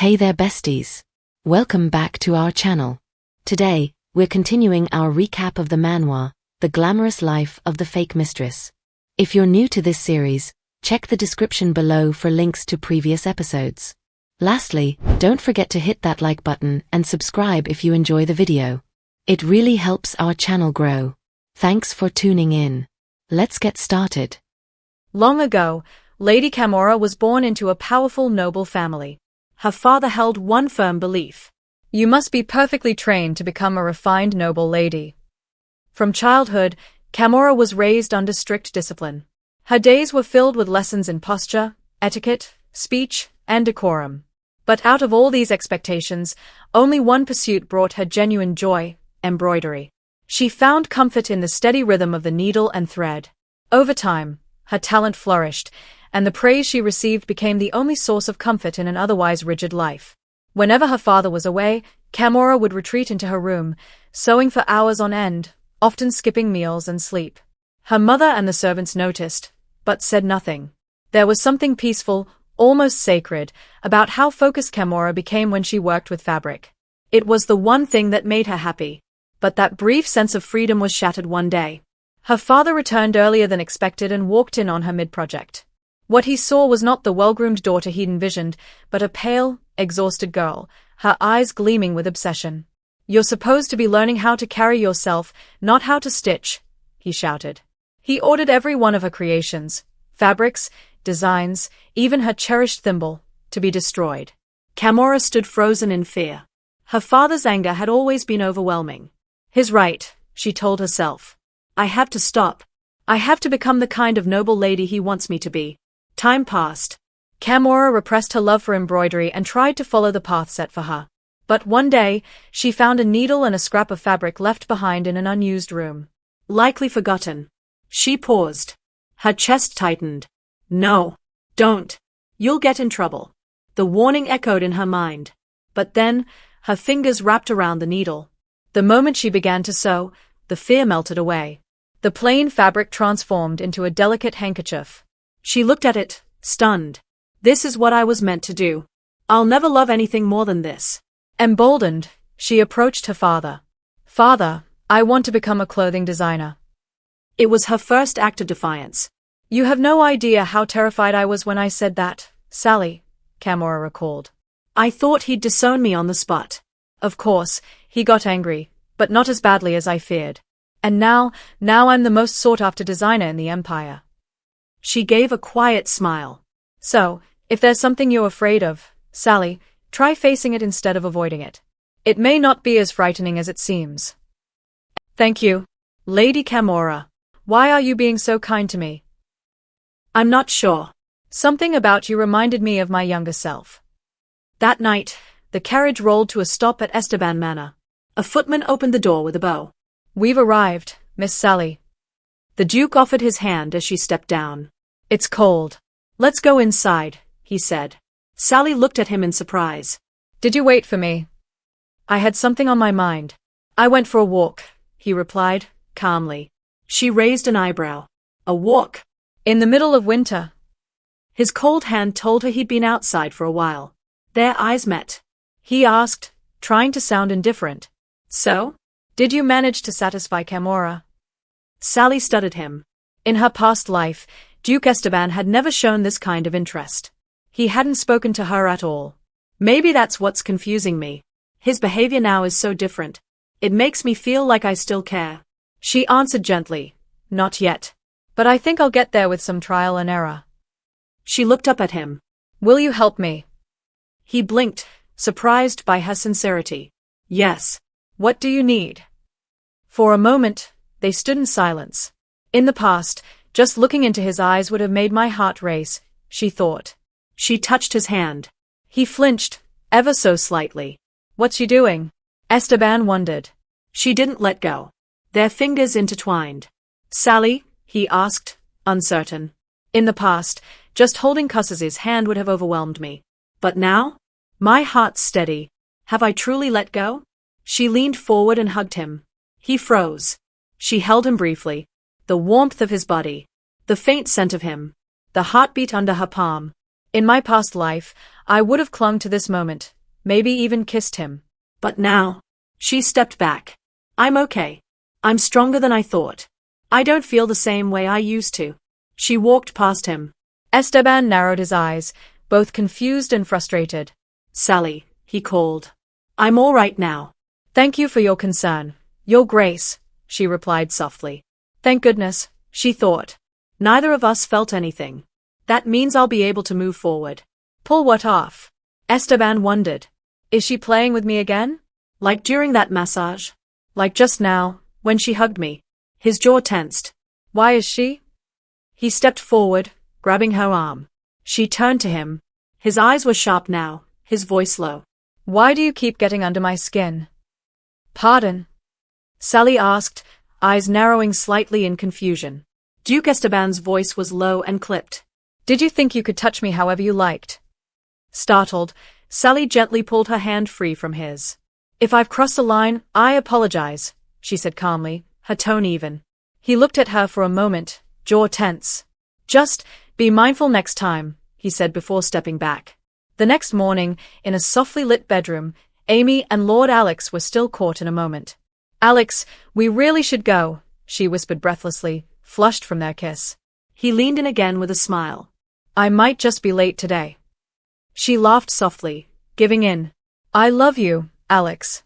Hey there besties! Welcome back to our channel. Today, we're continuing our recap of the manhwa, The Glamorous Life of the Fake Mistress. If you're new to this series, check the description below for links to previous episodes. Lastly, don't forget to hit that like button and subscribe if you enjoy the video. It really helps our channel grow. Thanks for tuning in. Let's get started. Long ago, Lady Camora was born into a powerful noble family. Her father held one firm belief: you must be perfectly trained to become a refined noble lady. From childhood, Camora was raised under strict discipline. Her days were filled with lessons in posture, etiquette, speech, and decorum. But out of all these expectations, only one pursuit brought her genuine joy: embroidery. She found comfort in the steady rhythm of the needle and thread. Over time, her talent flourished, and the praise she received became the only source of comfort in an otherwise rigid life. Whenever her father was away, Camora would retreat into her room, sewing for hours on end, often skipping meals and sleep. Her mother and the servants noticed, but said nothing. There was something peaceful, almost sacred, about how focused Camora became when she worked with fabric. It was the one thing that made her happy. But that brief sense of freedom was shattered one day. Her father returned earlier than expected and walked in on her mid-project. What he saw was not the well-groomed daughter he'd envisioned, but a pale, exhausted girl, her eyes gleaming with obsession. "You're supposed to be learning how to carry yourself, not how to stitch," he shouted. He ordered every one of her creations, fabrics, designs, even her cherished thimble, to be destroyed. Camora stood frozen in fear. Her father's anger had always been overwhelming. "He's right," she told herself. "I have to stop. I have to become the kind of noble lady he wants me to be." Time passed. Camora repressed her love for embroidery and tried to follow the path set for her. But one day, she found a needle and a scrap of fabric left behind in an unused room. Likely forgotten. She paused. Her chest tightened. "No. Don't. You'll get in trouble." The warning echoed in her mind. But then, her fingers wrapped around the needle. The moment she began to sew, the fear melted away. The plain fabric transformed into a delicate handkerchief. She looked at it, stunned. "This is what I was meant to do. I'll never love anything more than this." Emboldened, she approached her father. "Father, I want to become a clothing designer." It was her first act of defiance. "You have no idea how terrified I was when I said that, Sally," Camora recalled. "I thought he'd disown me on the spot." "Of course, he got angry, but not as badly as I feared. And now I'm the most sought-after designer in the empire." She gave a quiet smile. "So, if there's something you're afraid of, Sally, try facing it instead of avoiding it. It may not be as frightening as it seems." "Thank you, Lady Camora. Why are you being so kind to me?" "I'm not sure. Something about you reminded me of my younger self." That night, the carriage rolled to a stop at Esteban Manor. A footman opened the door with a bow. "We've arrived, Miss Sally." The Duke offered his hand as she stepped down. "It's cold. Let's go inside," he said. Sally looked at him in surprise. "Did you wait for me?" "I had something on my mind." "I went for a walk," he replied, calmly. She raised an eyebrow. "A walk? In the middle of winter?" His cold hand told her he'd been outside for a while. Their eyes met. He asked, trying to sound indifferent, "So? Did you manage to satisfy Camora?" Sally studied him. In her past life, Duke Esteban had never shown this kind of interest. He hadn't spoken to her at all. "Maybe that's what's confusing me. His behavior now is so different. It makes me feel like I still care." She answered gently, "Not yet. But I think I'll get there with some trial and error." She looked up at him. "Will you help me?" He blinked, surprised by her sincerity. "Yes. What do you need?" For a moment, they stood in silence. In the past, just looking into his eyes would have made my heart race, she thought. She touched his hand. He flinched, ever so slightly. "What's she doing?" Esteban wondered. She didn't let go. Their fingers intertwined. "Sally?" he asked, uncertain. "In the past, just holding Cuss's hand would have overwhelmed me. But now? My heart's steady. Have I truly let go?" She leaned forward and hugged him. He froze. She held him briefly. The warmth of his body. The faint scent of him. The heartbeat under her palm. In my past life, I would have clung to this moment, maybe even kissed him. But now, she stepped back. I'm okay. I'm stronger than I thought. I don't feel the same way I used to. She walked past him. Esteban narrowed his eyes, both confused and frustrated. Sally, he called. I'm all right now. Thank you for your concern, Your Grace, she replied softly. Thank goodness, she thought. Neither of us felt anything. That means I'll be able to move forward. Pull what off? Esteban wondered. Is she playing with me again? Like during that massage? Like just now, when she hugged me. His jaw tensed. Why is she? He stepped forward, grabbing her arm. She turned to him. His eyes were sharp now, his voice low. Why do you keep getting under my skin? Pardon? Sally asked, eyes narrowing slightly in confusion. Duke Esteban's voice was low and clipped. Did you think you could touch me however you liked? Startled, Sally gently pulled her hand free from his. If I've crossed the line, I apologize, she said calmly, her tone even. He looked at her for a moment, jaw tense. Just be mindful next time, he said before stepping back. The next morning, in a softly lit bedroom, Amy and Lord Alex were still caught in a moment. Alex, we really should go, she whispered breathlessly, flushed from their kiss. He leaned in again with a smile. I might just be late today. She laughed softly, giving in. I love you, Alex.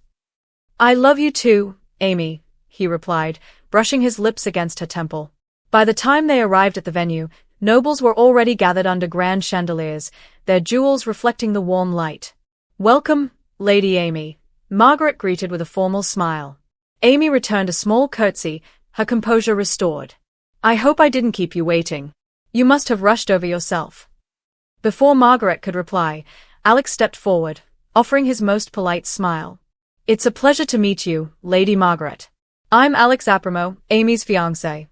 I love you too, Amy, he replied, brushing his lips against her temple. By the time they arrived at the venue, nobles were already gathered under grand chandeliers, their jewels reflecting the warm light. Welcome, Lady Amy, Margaret greeted with a formal smile. Amy returned a small curtsy, her composure restored. I hope I didn't keep you waiting. You must have rushed over yourself. Before Margaret could reply, Alex stepped forward, offering his most polite smile. It's a pleasure to meet you, Lady Margaret. I'm Alex Aprimo, Amy's fiancé.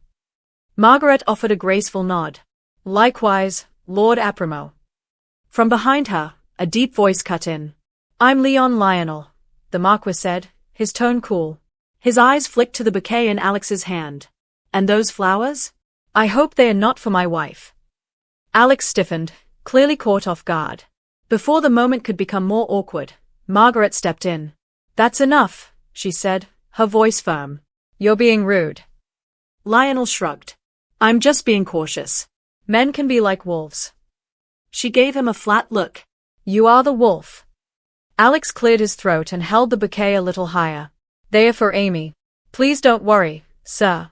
Margaret offered a graceful nod. Likewise, Lord Aprimo. From behind her, a deep voice cut in. I'm Leon Lionel, the Marquis said, his tone cool. His eyes flicked to the bouquet in Alex's hand. And those flowers? I hope they are not for my wife. Alex stiffened, clearly caught off guard. Before the moment could become more awkward, Margaret stepped in. That's enough, she said, her voice firm. You're being rude. Lionel shrugged. I'm just being cautious. Men can be like wolves. She gave him a flat look. You are the wolf. Alex cleared his throat and held the bouquet a little higher. They are for Amy. Please don't worry, sir.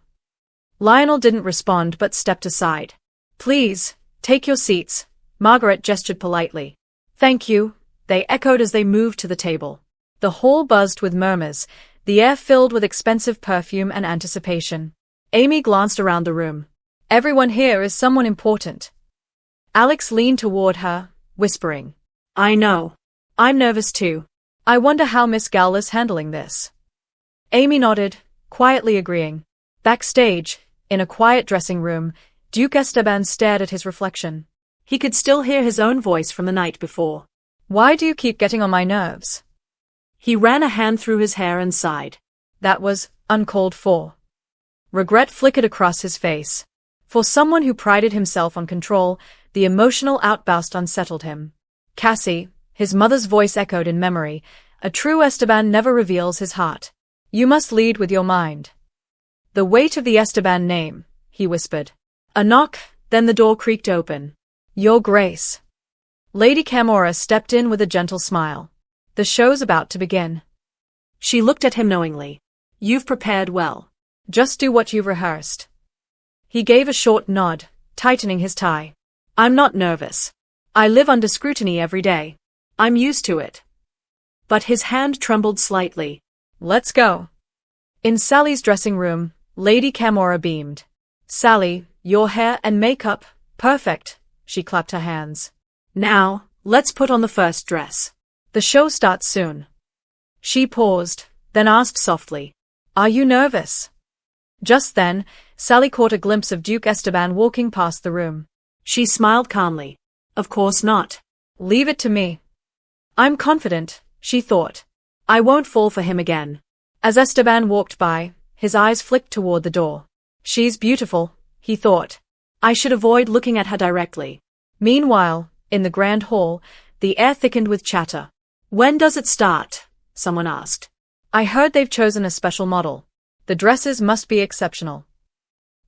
Lionel didn't respond but stepped aside. Please, take your seats, Margaret gestured politely. Thank you, they echoed as they moved to the table. The hall buzzed with murmurs, the air filled with expensive perfume and anticipation. Amy glanced around the room. Everyone here is someone important. Alex leaned toward her, whispering. I know. I'm nervous too. I wonder how Miss Gall's handling this. Amy nodded, quietly agreeing. Backstage, in a quiet dressing room, Duke Esteban stared at his reflection. He could still hear his own voice from the night before. Why do you keep getting on my nerves? He ran a hand through his hair and sighed. That was uncalled for. Regret flickered across his face. For someone who prided himself on control, the emotional outburst unsettled him. Cassie, his mother's voice echoed in memory, a true Esteban never reveals his heart. You must lead with your mind. The weight of the Esteban name, he whispered. A knock, then the door creaked open. Your Grace. Lady Camora stepped in with a gentle smile. The show's about to begin. She looked at him knowingly. You've prepared well. Just do what you've rehearsed. He gave a short nod, tightening his tie. I'm not nervous. I live under scrutiny every day. I'm used to it. But his hand trembled slightly. Let's go. In Sally's dressing room, Lady Camora beamed. Sally, your hair and makeup, perfect, she clapped her hands. Now, let's put on the first dress. The show starts soon. She paused, then asked softly. Are you nervous? Just then, Sally caught a glimpse of Duke Esteban walking past the room. She smiled calmly. Of course not. Leave it to me. I'm confident, she thought. I won't fall for him again. As Esteban walked by, his eyes flicked toward the door. She's beautiful, he thought. I should avoid looking at her directly. Meanwhile, In the grand hall, the air thickened with chatter. When does it start? Someone asked. I heard they've chosen a special model. The dresses must be exceptional.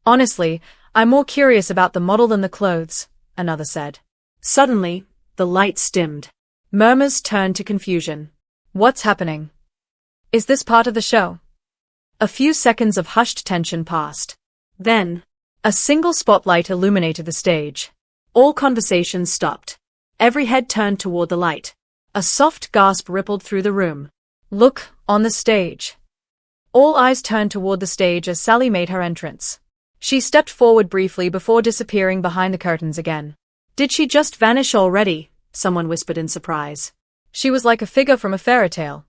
Honestly, I'm more curious about the model than the clothes, another said. Suddenly, the lights dimmed. Murmurs turned to confusion. What's happening? Is this part of the show? A few seconds of hushed tension passed. Then, a single spotlight illuminated the stage. All conversations stopped. Every head turned toward the light. A soft gasp rippled through the room. Look, on the stage. All eyes turned toward the stage as Sally made her entrance. She stepped forward briefly before disappearing behind the curtains again. Did she just vanish already? Someone whispered in surprise. She was like a figure from a fairy tale.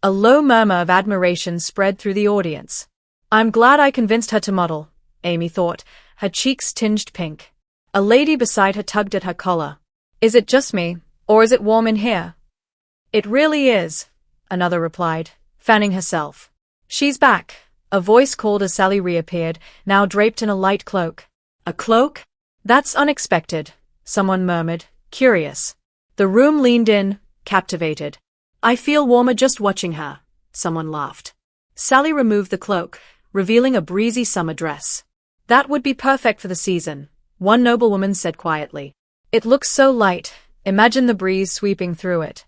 A low murmur of admiration spread through the audience. I'm glad I convinced her to model, Amy thought, her cheeks tinged pink. A lady beside her tugged at her collar. Is it just me, or is it warm in here? It really is, another replied, fanning herself. She's back, a voice called as Sally reappeared, now draped in a light cloak. A cloak? That's unexpected, someone murmured, curious. The room leaned in, captivated. I feel warmer just watching her, someone laughed. Sally removed the cloak, revealing a breezy summer dress. That would be perfect for the season, one noblewoman said quietly. It looks so light, imagine the breeze sweeping through it.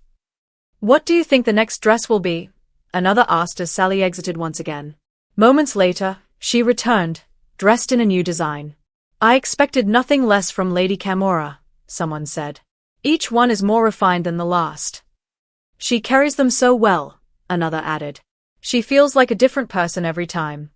What do you think the next dress will be? Another asked as Sally exited once again. Moments later, she returned, dressed in a new design. I expected nothing less from Lady Camora, someone said. Each one is more refined than the last. She carries them so well, another added. She feels like a different person every time.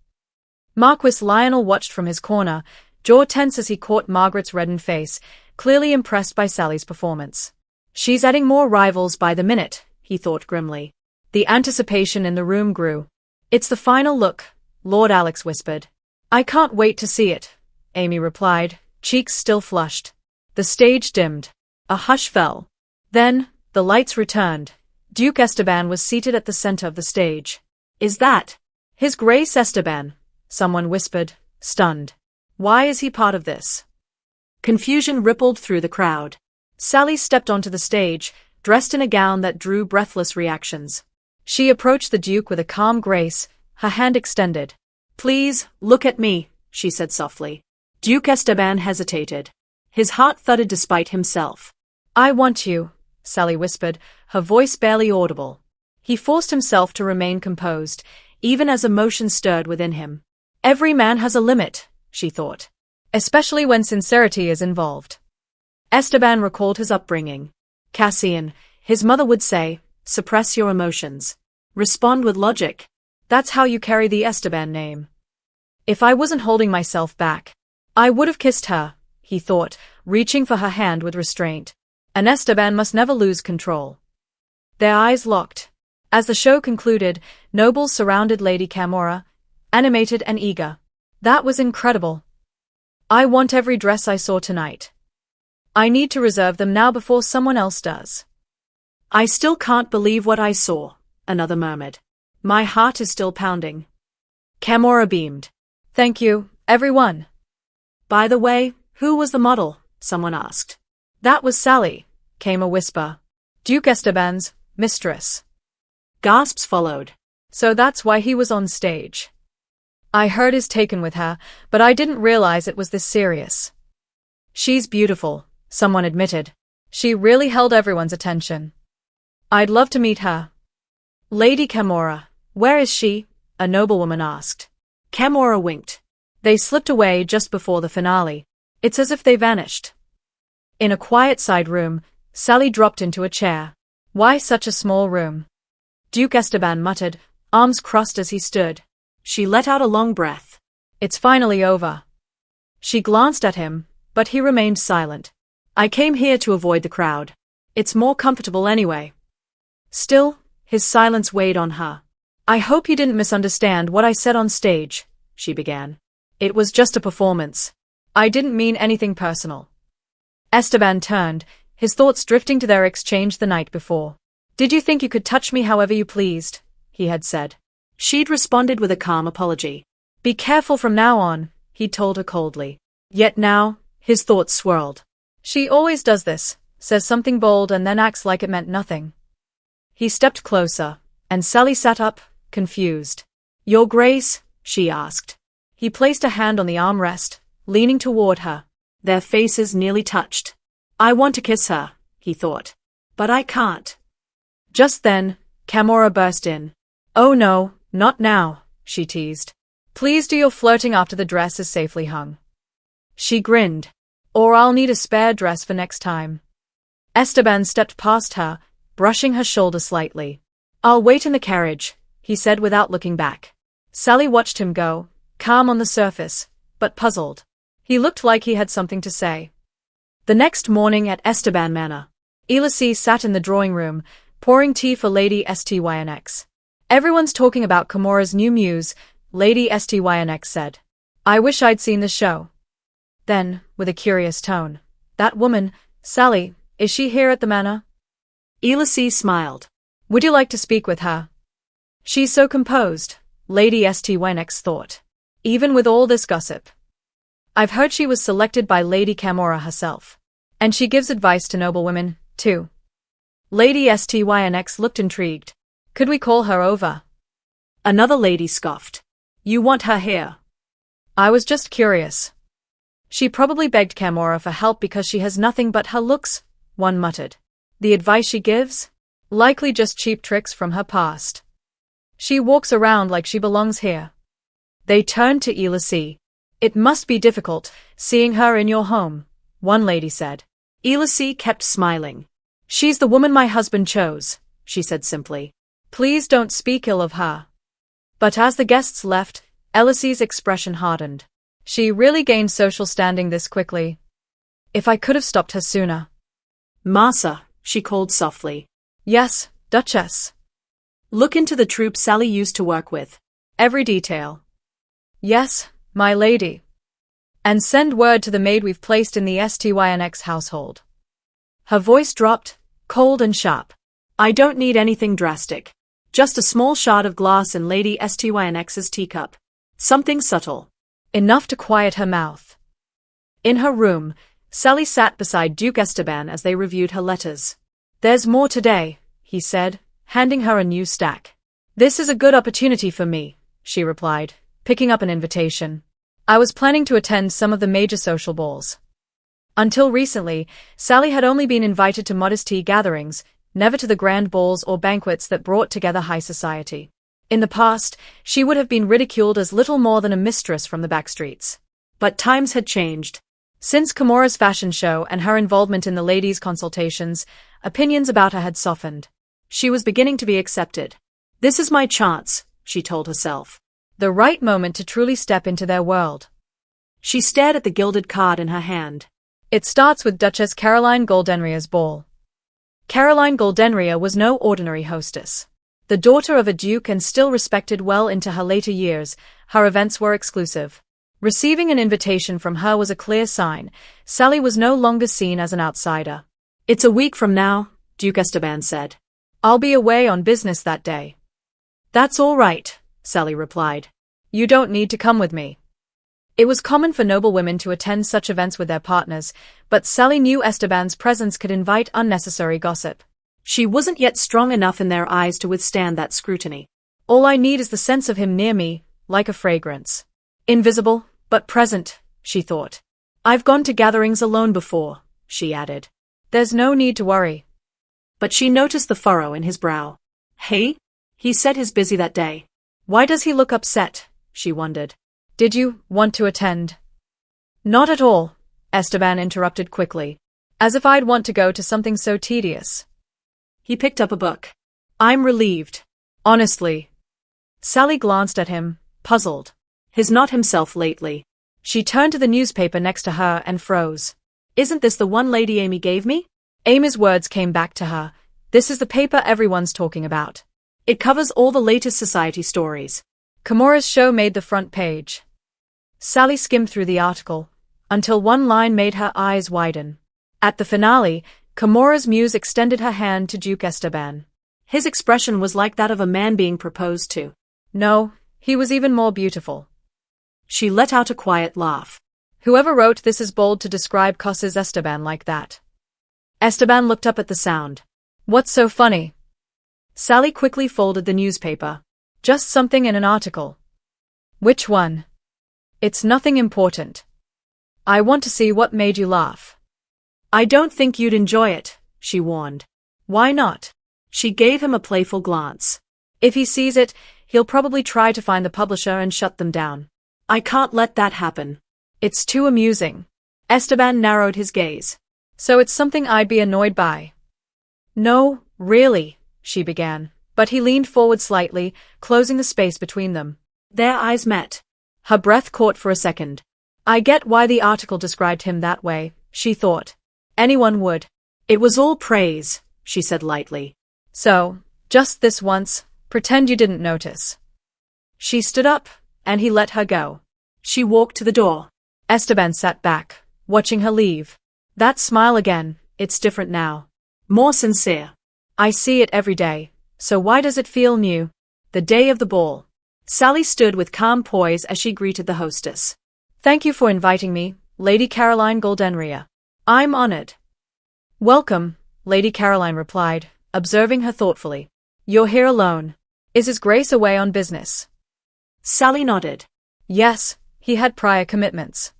Marquis Lionel watched from his corner, jaw tense as he caught Margaret's reddened face, clearly impressed by Sally's performance. She's adding more rivals by the minute, he thought grimly. The anticipation in the room grew. It's the final look, Lord Alex whispered. I can't wait to see it, Amy replied, cheeks still flushed. The stage dimmed. A hush fell. Then, the lights returned. Duke Esteban was seated at the center of the stage. Is that His Grace Esteban? Someone whispered, stunned. Why is he part of this? Confusion rippled through the crowd. Sally stepped onto the stage, dressed in a gown that drew breathless reactions. She approached the Duke with a calm grace, her hand extended. Please, look at me, she said softly. Duke Esteban hesitated. His heart thudded despite himself. I want you, Sally whispered, her voice barely audible. He forced himself to remain composed, even as emotion stirred within him. Every man has a limit, she thought. Especially when sincerity is involved. Esteban recalled his upbringing. Cassian, his mother would say, suppress your emotions. Respond with logic. That's how you carry the Esteban name. If I wasn't holding myself back, I would have kissed her, he thought, reaching for her hand with restraint. An Esteban must never lose control. Their eyes locked. As the show concluded, nobles surrounded Lady Camora, animated and eager. That was incredible. I want every dress I saw tonight. I need to reserve them now before someone else does. I still can't believe what I saw, another murmured. My heart is still pounding. Camora beamed. Thank you, everyone. By the way, who was the model? Someone asked. That was Sally, came a whisper. Duke Esteban's mistress. Gasps followed. So that's why he was on stage. I heard he's taken with her, but I didn't realize it was this serious. She's beautiful, someone admitted. She really held everyone's attention. I'd love to meet her. Lady Camora, where is she? A noblewoman asked. Camora winked. They slipped away just before the finale. It's as if they vanished. In a quiet side room, Sally dropped into a chair. Why such a small room? Duke Esteban muttered, arms crossed as he stood. She let out a long breath. It's finally over. She glanced at him, but he remained silent. I came here to avoid the crowd. It's more comfortable anyway. Still, his silence weighed on her. I hope you didn't misunderstand what I said on stage, she began. It was just a performance. I didn't mean anything personal. Esteban turned, his thoughts drifting to their exchange the night before. Did you think you could touch me however you pleased? He had said. She'd responded with a calm apology. Be careful from now on, he told her coldly. Yet now, his thoughts swirled. She always does this, says something bold and then acts like it meant nothing. He stepped closer, and Sally sat up, confused. "Your Grace?" she asked. He placed a hand on the armrest, leaning toward her. Their faces nearly touched. "I want to kiss her," he thought. "But I can't." Just then, Camora burst in. "Oh no, not now," she teased. "Please do your flirting after the dress is safely hung." She grinned. "Or I'll need a spare dress for next time." Esteban stepped past her, brushing her shoulder slightly. "I'll wait in the carriage," he said without looking back. Sally watched him go, calm on the surface, but puzzled. He looked like he had something to say. The next morning at Esteban Manor, Elys sat in the drawing room, pouring tea for Lady Stynx. "Everyone's talking about Camora's new muse," Lady Stynx said. "I wish I'd seen the show." Then, with a curious tone, "That woman, Sally, is she here at the manor?" Elys smiled. "Would you like to speak with her?" "She's so composed," Lady Stynx thought. "Even with all this gossip. I've heard she was selected by Lady Camora herself. And she gives advice to noble women, too." Lady Stynx looked intrigued. "Could we call her over?" Another lady scoffed. "You want her here?" "I was just curious." "She probably begged Camora for help because she has nothing but her looks," one muttered. "The advice she gives? Likely just cheap tricks from her past. She walks around like she belongs here." They turned to Elys. "It must be difficult, seeing her in your home," one lady said. Elys kept smiling. "She's the woman my husband chose," she said simply. "Please don't speak ill of her." But as the guests left, Elys's expression hardened. She really gained social standing this quickly. "If I could have stopped her sooner." "Massa," she called softly. "Yes, Duchess." "Look into the troupe Sally used to work with. Every detail." "Yes, my lady." "And send word to the maid we've placed in the Stynx household." Her voice dropped, cold and sharp. "I don't need anything drastic. Just a small shard of glass in Lady Stynx's teacup. Something subtle. Enough to quiet her mouth." In her room, Sally sat beside Duke Esteban as they reviewed her letters. "There's more today," he said, handing her a new stack. "This is a good opportunity for me," she replied, picking up an invitation. "I was planning to attend some of the major social balls." Until recently, Sally had only been invited to modest tea gatherings, never to the grand balls or banquets that brought together high society. In the past, she would have been ridiculed as little more than a mistress from the backstreets. But times had changed. Since Camora's fashion show and her involvement in the ladies' consultations, opinions about her had softened. She was beginning to be accepted. "This is my chance," she told herself. The right moment to truly step into their world. She stared at the gilded card in her hand. "It starts with Duchess Caroline Goldenria's ball." Caroline Goldenria was no ordinary hostess. The daughter of a duke and still respected well into her later years, her events were exclusive. Receiving an invitation from her was a clear sign. Sally was no longer seen as an outsider. "It's a week from now," Duke Esteban said. "I'll be away on business that day." "That's all right," Sally replied. "You don't need to come with me." It was common for noble women to attend such events with their partners, but Sally knew Esteban's presence could invite unnecessary gossip. She wasn't yet strong enough in their eyes to withstand that scrutiny. "All I need is the sense of him near me, like a fragrance. Invisible, but present," she thought. "I've gone to gatherings alone before," she added. "There's no need to worry." But she noticed the furrow in his brow. "Hey?" He said he's busy that day. Why does he look upset? She wondered. "Did you want to attend?" "Not at all," Esteban interrupted quickly. "As if I'd want to go to something so tedious." He picked up a book. "I'm relieved. Honestly." Sally glanced at him, puzzled. He's not himself lately. She turned to the newspaper next to her and froze. "Isn't this the one Lady Amy gave me?" Amy's words came back to her. "This is the paper everyone's talking about. It covers all the latest society stories. Camora's show made the front page." Sally skimmed through the article, until one line made her eyes widen. At the finale, Camora's muse extended her hand to Duke Esteban. His expression was like that of a man being proposed to. No, he was even more beautiful. She let out a quiet laugh. "Whoever wrote this is bold to describe Cos's Esteban like that." Esteban looked up at the sound. What's so funny? Sally quickly folded the newspaper. Just something in an article. Which one? It's nothing important. I want to see what made you laugh. I don't think you'd enjoy it, she warned. Why not? She gave him a playful glance. If he sees it, he'll probably try to find the publisher and shut them down. I can't let that happen. It's too amusing. Esteban narrowed his gaze. So it's something I'd be annoyed by. No, really, she began, but he leaned forward slightly, closing the space between them. Their eyes met. Her breath caught for a second. I get why the article described him that way, she thought. Anyone would. It was all praise, she said lightly. So, just this once, pretend you didn't notice. She stood up, and he let her go. She walked to the door. Esteban sat back, watching her leave. That smile again, it's different now. More sincere. I see it every day, so why does it feel new? The day of the ball. Sally stood with calm poise as she greeted the hostess. Thank you for inviting me, Lady Caroline Goldenria. I'm honored. Welcome, Lady Caroline replied, observing her thoughtfully. You're here alone. Is His Grace away on business? Sally nodded. Yes, he had prior commitments.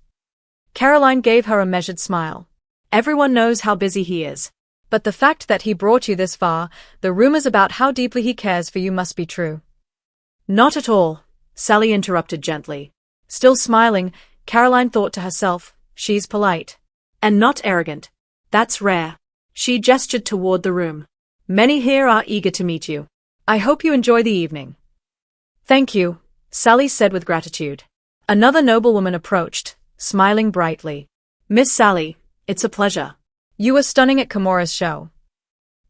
Caroline gave her a measured smile. Everyone knows how busy he is. But the fact that he brought you this far, the rumors about how deeply he cares for you must be true. Not at all, Sally interrupted gently. Still smiling, Caroline thought to herself, she's polite. And not arrogant. That's rare. She gestured toward the room. Many here are eager to meet you. I hope you enjoy the evening. Thank you, Sally said with gratitude. Another noblewoman approached, smiling brightly. Miss Sally, it's a pleasure. You were stunning at Camora's show.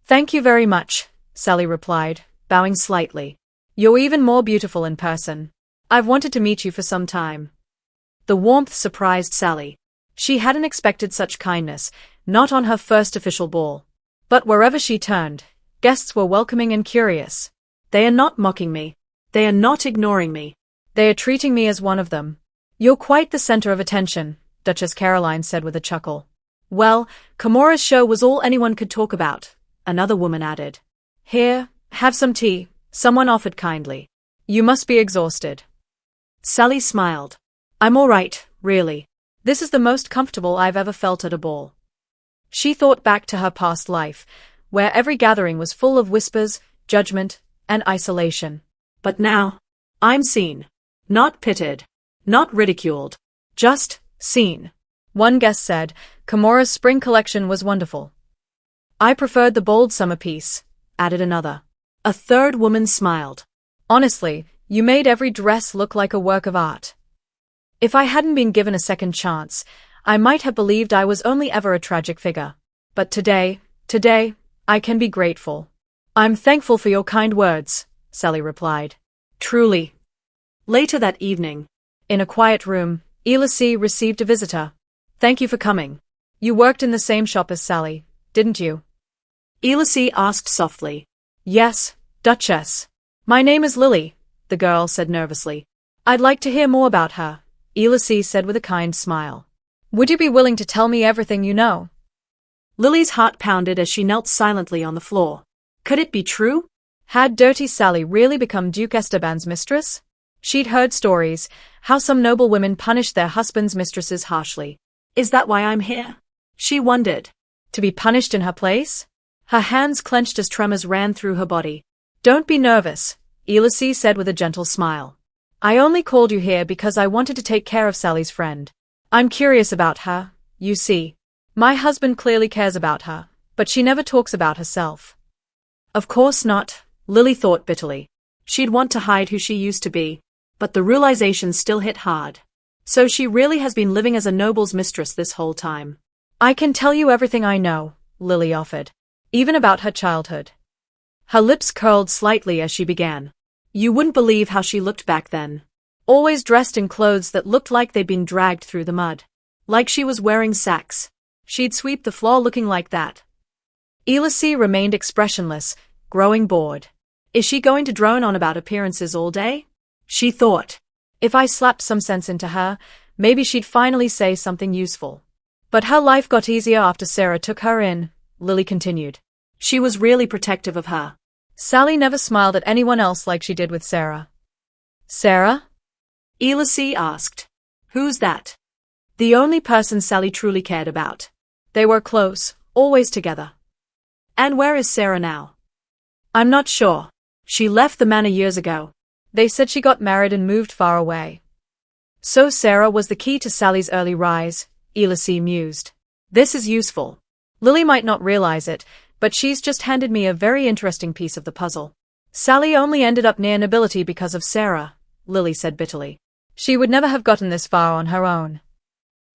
Thank you very much, Sally replied, bowing slightly. You're even more beautiful in person. I've wanted to meet you for some time. The warmth surprised Sally. She hadn't expected such kindness, not on her first official ball. But wherever she turned, guests were welcoming and curious. They are not mocking me. They are not ignoring me. They are treating me as one of them. You're quite the center of attention, Duchess Caroline said with a chuckle. Well, Camora's show was all anyone could talk about, another woman added. Here, have some tea, someone offered kindly. You must be exhausted. Sally smiled. I'm all right, really. This is the most comfortable I've ever felt at a ball. She thought back to her past life, where every gathering was full of whispers, judgment, and isolation. But now, I'm seen. Not pitied. Not ridiculed. Just seen. One guest said, Camora's spring collection was wonderful. I preferred the bold summer piece, added another. A third woman smiled. Honestly, you made every dress look like a work of art. If I hadn't been given a second chance, I might have believed I was only ever a tragic figure. But today, I can be grateful. I'm thankful for your kind words, Sally replied. Truly. Later that evening, in a quiet room, Elys received a visitor. Thank you for coming. You worked in the same shop as Sally, didn't you? Elys asked softly. Yes, Duchess. My name is Lily, the girl said nervously. I'd like to hear more about her, Elys said with a kind smile. Would you be willing to tell me everything you know? Lily's heart pounded as she knelt silently on the floor. Could it be true? Had Dirty Sally really become Duke Esteban's mistress? She'd heard stories, how some noble women punished their husbands' mistresses harshly. Is that why I'm here? She wondered. To be punished in her place? Her hands clenched as tremors ran through her body. Don't be nervous, Elys said with a gentle smile. I only called you here because I wanted to take care of Sally's friend. I'm curious about her, you see. My husband clearly cares about her, but she never talks about herself. Of course not, Lily thought bitterly. She'd want to hide who she used to be, but the realization still hit hard. So she really has been living as a noble's mistress this whole time. I can tell you everything I know, Lily offered. Even about her childhood. Her lips curled slightly as she began. You wouldn't believe how she looked back then. Always dressed in clothes that looked like they'd been dragged through the mud. Like she was wearing sacks. She'd sweep the floor looking like that. Elys remained expressionless, growing bored. Is she going to drone on about appearances all day? She thought. If I slapped some sense into her, maybe she'd finally say something useful. But her life got easier after Sarah took her in, Lily continued. She was really protective of her. Sally never smiled at anyone else like she did with Sarah. Sarah? Elys asked. Who's that? The only person Sally truly cared about. They were close, always together. And where is Sarah now? I'm not sure. She left the manor years ago. They said she got married and moved far away. So Sarah was the key to Sally's early rise, Elys mused. This is useful. Lily might not realize it, but she's just handed me a very interesting piece of the puzzle. Sally only ended up near nobility because of Sarah, Lily said bitterly. She would never have gotten this far on her own.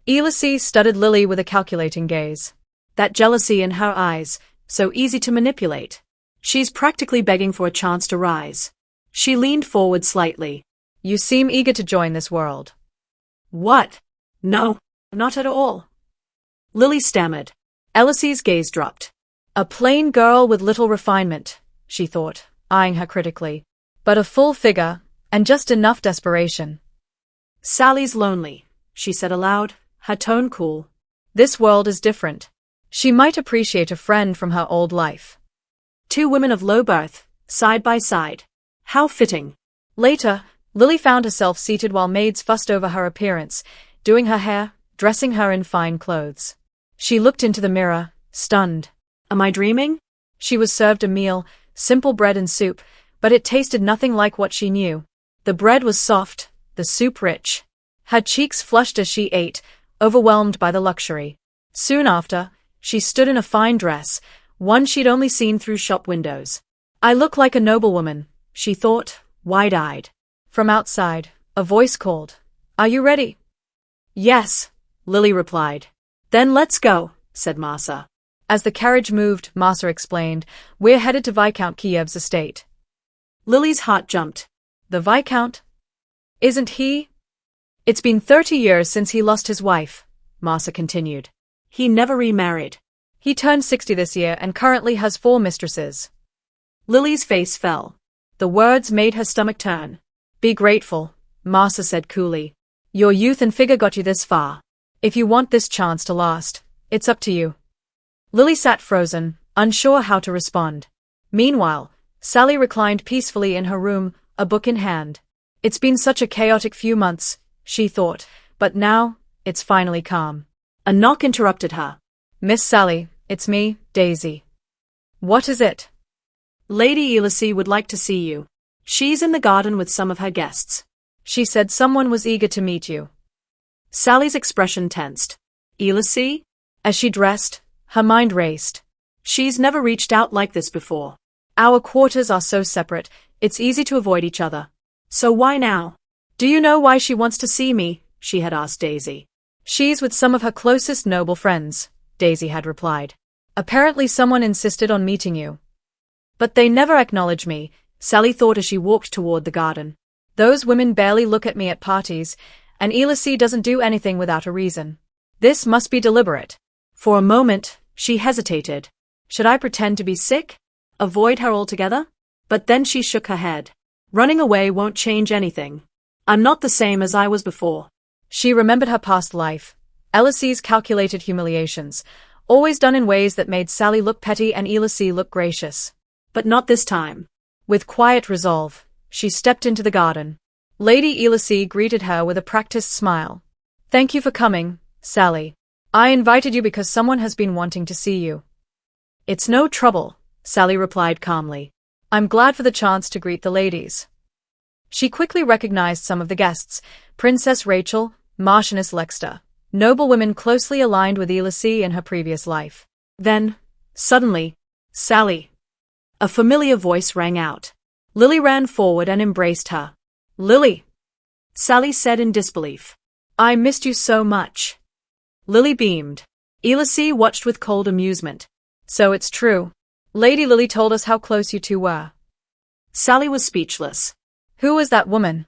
Elys studied Lily with a calculating gaze. That jealousy in her eyes, so easy to manipulate. She's practically begging for a chance to rise. She leaned forward slightly. You seem eager to join this world. What? No, not at all. Lily stammered. Elys's gaze dropped. A plain girl with little refinement, she thought, eyeing her critically. But a full figure, and just enough desperation. Sally's lonely, she said aloud, her tone cool. This world is different. She might appreciate a friend from her old life. Two women of low birth, side by side. How fitting. Later, Lily found herself seated while maids fussed over her appearance, doing her hair, dressing her in fine clothes. She looked into the mirror, stunned. Am I dreaming? She was served a meal, simple bread and soup, but it tasted nothing like what she knew. The bread was soft, the soup rich. Her cheeks flushed as she ate, overwhelmed by the luxury. Soon after, she stood in a fine dress, one she'd only seen through shop windows. I look like a noblewoman, she thought, wide-eyed. From outside, a voice called, Are you ready? Yes, Lily replied. Then let's go, said Mxss. As the carriage moved, Mxss explained, We're headed to Viscount Kiev's estate. Lily's heart jumped. The Viscount? Isn't he? It's been 30 years since he lost his wife, Mxss continued. He never remarried. He turned 60 this year and currently has 4 mistresses. Lily's face fell. The words made her stomach turn. Be grateful, Mxss said coolly. Your youth and figure got you this far. If you want this chance to last, it's up to you. Lily sat frozen, unsure how to respond. Meanwhile, Sally reclined peacefully in her room, a book in hand. It's been such a chaotic few months, she thought, but now, it's finally calm. A knock interrupted her. Miss Sally, it's me, Daisy. What is it? Lady Elys would like to see you. She's in the garden with some of her guests. She said someone was eager to meet you. Sally's expression tensed. Elys? As she dressed, her mind raced. She's never reached out like this before. Our quarters are so separate, it's easy to avoid each other. So why now? Do you know why she wants to see me? She had asked Daisy. She's with some of her closest noble friends, Daisy had replied. Apparently someone insisted on meeting you. But they never acknowledge me, Sally thought as she walked toward the garden. Those women barely look at me at parties, and Elys doesn't do anything without a reason. This must be deliberate. For a moment, she hesitated. Should I pretend to be sick? Avoid her altogether? But then she shook her head. Running away won't change anything. I'm not the same as I was before. She remembered her past life. Elys's calculated humiliations, always done in ways that made Sally look petty and Elys look gracious. But not this time. With quiet resolve, she stepped into the garden. Lady Elys greeted her with a practiced smile. Thank you for coming, Sally. I invited you because someone has been wanting to see you. It's no trouble, Sally replied calmly. I'm glad for the chance to greet the ladies. She quickly recognized some of the guests, Princess Rachel, Marchioness Lexter, noblewomen closely aligned with Elys in her previous life. Then, suddenly, Sally. A familiar voice rang out. Lily ran forward and embraced her. Lily, Sally said in disbelief. I missed you so much. Lily beamed. Elys watched with cold amusement. So it's true. Lady Lily told us how close you two were. Sally was speechless. Who was that woman?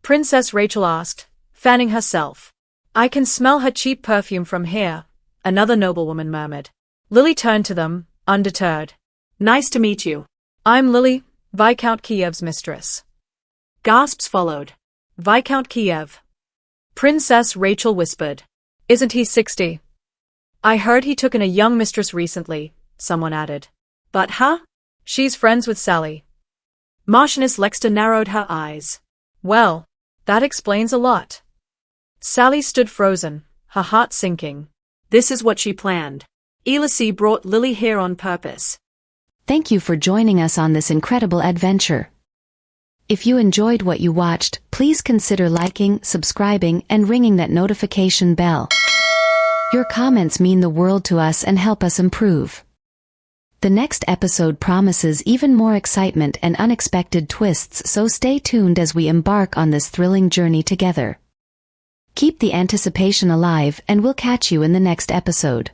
Princess Rachel asked, fanning herself. I can smell her cheap perfume from here, another noblewoman murmured. Lily turned to them, undeterred. Nice to meet you. I'm Lily, Viscount Kiev's mistress. Gasps followed. Viscount Kiev. Princess Rachel whispered. Isn't he 60? I heard he took in a young mistress recently, someone added. But huh? She's friends with Sally. Marchioness Lexter narrowed her eyes. Well, that explains a lot. Sally stood frozen, her heart sinking. This is what she planned. Elys brought Lily here on purpose. Thank you for joining us on this incredible adventure. If you enjoyed what you watched, please consider liking, subscribing, and ringing that notification bell. Your comments mean the world to us and help us improve. The next episode promises even more excitement and unexpected twists, so stay tuned as we embark on this thrilling journey together. Keep the anticipation alive, and we'll catch you in the next episode.